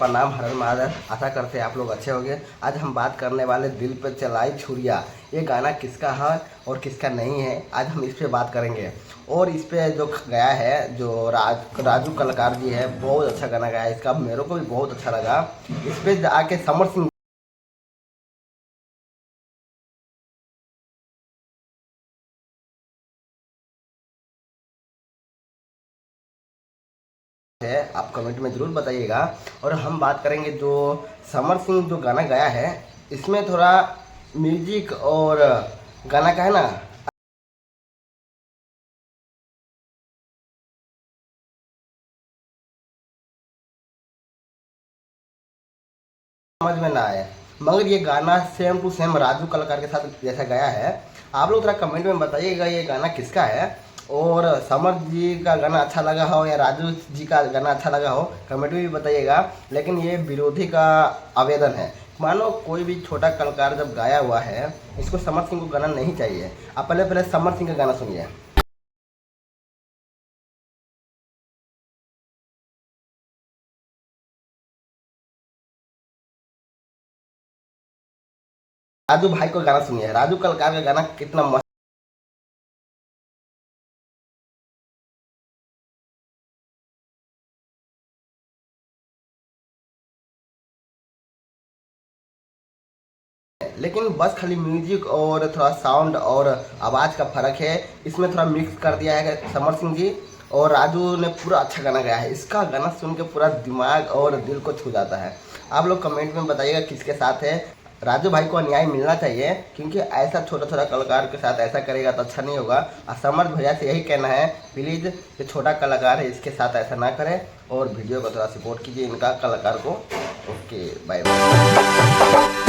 प्रणाम, हर हर महादेव। आशा करते हैं आप लोग अच्छे होंगे। आज हम बात करने वाले दिल पे चलाई छुरिया, ये गाना किसका है और किसका नहीं है, आज हम इस पे बात करेंगे। और इस पे जो गाया है, जो राजू कलाकार जी है, बहुत अच्छा गाना गाया है इसका, मेरे को भी बहुत अच्छा लगा। इस पे आके समर सिंह है, आप कमेंट में ज़रूर बताइएगा। और हम बात करेंगे जो समर सिंह जो गाना गाया है, इसमें थोड़ा म्यूजिक और गाना का है ना, समझ में ना आए, मगर ये गाना सेम टू सेम राजू कलाकार के साथ जैसा गाया है। आप लोग थोड़ा कमेंट में बताइएगा ये गाना किसका है, और समर जी का गाना अच्छा लगा हो या राजू जी का गाना अच्छा लगा हो, कमेंट में भी बताइएगा। लेकिन ये विरोधी का आवेदन है, मानो कोई भी छोटा कलाकार जब गाया हुआ है, इसको समर सिंह को गाना नहीं चाहिए। आप पहले पहले समर सिंह का गाना सुनिए। राजू भाई को गाना सुनिए, राजू कलाकार का गाना कितना मस्त। लेकिन बस खाली म्यूजिक और थोड़ा साउंड और आवाज़ का फ़र्क है, इसमें थोड़ा मिक्स कर दिया है समर सिंह जी। और राजू ने पूरा अच्छा गाना गाया है, इसका गाना सुन के पूरा दिमाग और दिल को छू जाता है। आप लोग कमेंट में बताइएगा किसके साथ है। राजू भाई को अन्याय मिलना चाहिए, क्योंकि ऐसा छोटा छोटा कलाकार के साथ ऐसा करेगा तो अच्छा नहीं होगा। और समर भैया से यही कहना है, प्लीज़ ये छोटा कलाकार है, इसके साथ ऐसा ना करें और वीडियो को थोड़ा सपोर्ट कीजिए इनका कलाकार को। Okay, bye bye.